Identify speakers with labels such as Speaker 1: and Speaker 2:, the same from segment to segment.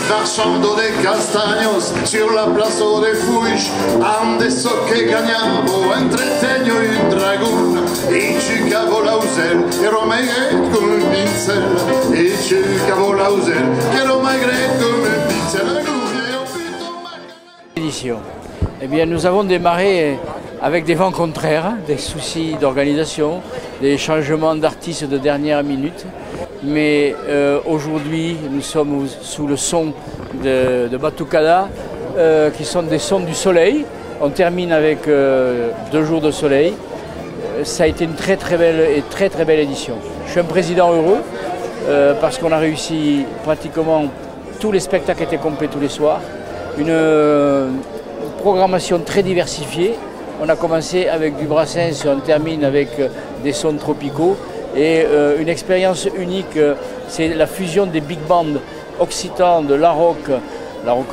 Speaker 1: Lasciando de castaños sur la plaza de Fuix, ande so che gagnavo entretegno il dragon, e cercavo l'auzel, ero maigret come un pincel, e cercavo l'auzel, ero maigret comme un pincel.
Speaker 2: Édition. Eh bien, nous avons démarré avec des vents contraires, des soucis d'organisation, des changements d'artistes de dernière minute. Mais aujourd'hui, nous sommes sous le son de Batucada, qui sont des sons du soleil. On termine avec 2 jours de soleil. Ça a été une très belle édition. Je suis un président heureux parce qu'on a réussi pratiquement tous les spectacles étaient complets tous les soirs. Une programmation très diversifiée. On a commencé avec du Brassens, on termine avec des sons tropicaux. Et une expérience unique, c'est la fusion des big bands occitans de La Roque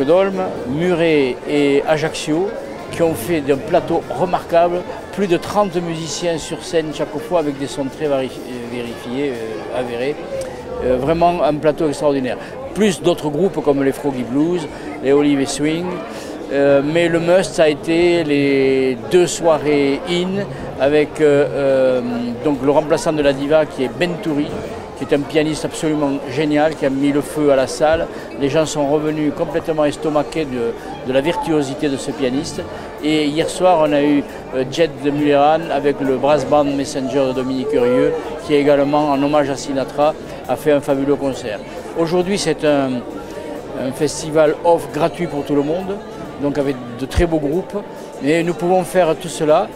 Speaker 2: d'Olme, Muret et Ajaccio, qui ont fait d'un plateau remarquable, plus de 30 musiciens sur scène chaque fois avec des sons très avérés. Vraiment un plateau extraordinaire. Plus d'autres groupes comme les Froggy Blues, les Olive Swing. Mais le must, ça a été les 2 soirées in avec donc le remplaçant de la diva qui est Ben Touri, qui est un pianiste absolument génial, qui a mis le feu à la salle. Les gens sont revenus complètement estomaqués de la virtuosité de ce pianiste. Et hier soir, on a eu Jet de Mulleran avec le brass band Messenger de Dominique Rieu, qui également, en hommage à Sinatra, a fait un fabuleux concert. Aujourd'hui, c'est un festival off gratuit pour tout le monde, donc avec de très beaux groupes. Et nous pouvons faire tout cela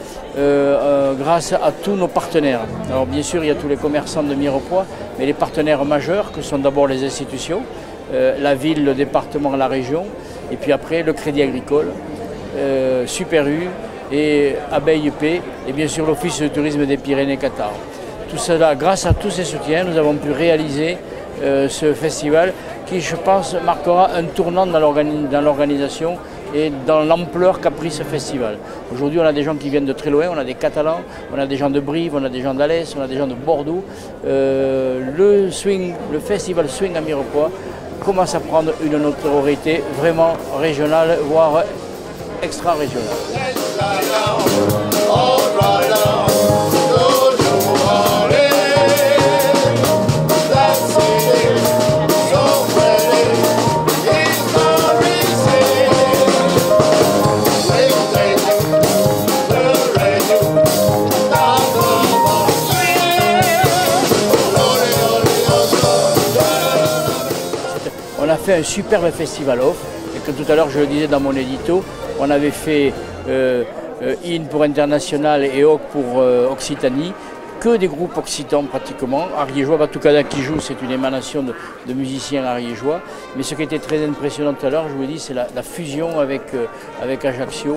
Speaker 2: grâce à tous nos partenaires. Alors bien sûr, il y a tous les commerçants de Mirepoix, mais les partenaires majeurs, que sont d'abord les institutions, la ville, le département, la région, et puis après le Crédit Agricole, Super U et Abeille P, et bien sûr l'Office de tourisme des Pyrénées-Qatar. Tout cela, grâce à tous ces soutiens, nous avons pu réaliser ce festival qui, je pense, marquera un tournant dans l'organisation et dans l'ampleur qu'a pris ce festival. Aujourd'hui, on a des gens qui viennent de très loin, on a des Catalans, on a des gens de Brive, on a des gens d'Alès, on a des gens de Bordeaux. Le festival Swing à Mirepoix commence à prendre une notoriété vraiment régionale, voire extra-régionale. On a fait un superbe festival off, et que tout à l'heure je le disais dans mon édito, on avait fait IN pour International et OC pour Occitanie, que des groupes occitans pratiquement. Ariégeois, Batucada qui joue, c'est une émanation de musiciens ariégeois. Mais ce qui était très impressionnant tout à l'heure, je vous dis, c'est la fusion avec Ajaccio,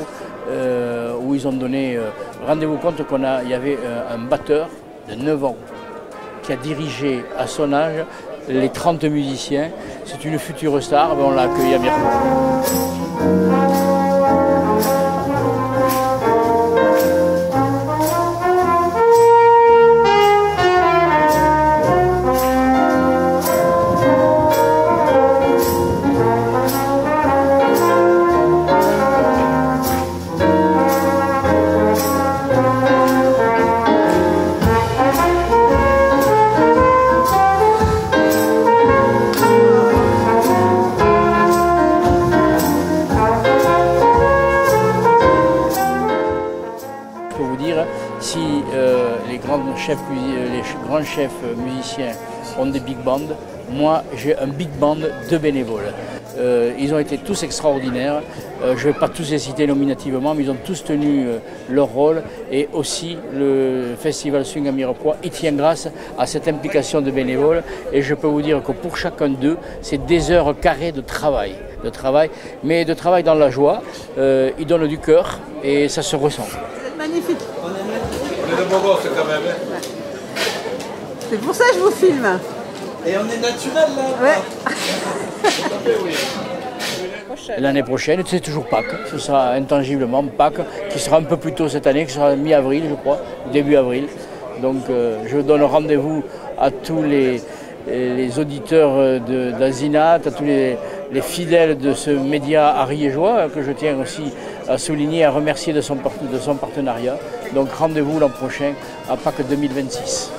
Speaker 2: où ils ont donné... Rendez-vous compte qu'il y avait un batteur de 9 ans qui a dirigé à son âge les 30 musiciens. C'est une future star, on l'a accueilli à Mirepoix. Si les grands chefs musiciens ont des big bands, moi j'ai un big band de bénévoles. Ils ont été tous extraordinaires, je ne vais pas tous les citer nominativement, mais ils ont tous tenu leur rôle, et aussi le festival Swing à Mirepoix, il tient grâce à cette implication de bénévoles, et je peux vous dire que pour chacun d'eux, c'est des heures carrées de travail, mais de travail dans la joie. Ils donnent du cœur et ça se ressent.
Speaker 3: C'est magnifique.
Speaker 4: On est de beaux gosses quand même. Hein.
Speaker 3: C'est pour ça que je vous filme.
Speaker 4: Et on est naturel là.
Speaker 3: Ouais.
Speaker 4: Oui.
Speaker 3: prochaine.
Speaker 2: L'année prochaine, c'est toujours Pâques. Ce sera intangiblement Pâques, qui sera un peu plus tôt cette année, qui sera mi-avril, je crois, début avril. Donc je donne rendez-vous à tous les auditeurs d'Azinat, à tous les fidèles de ce média ariégeois, que je tiens aussi à souligner, à remercier de son partenariat. Donc rendez-vous l'an prochain à Pâques 2026.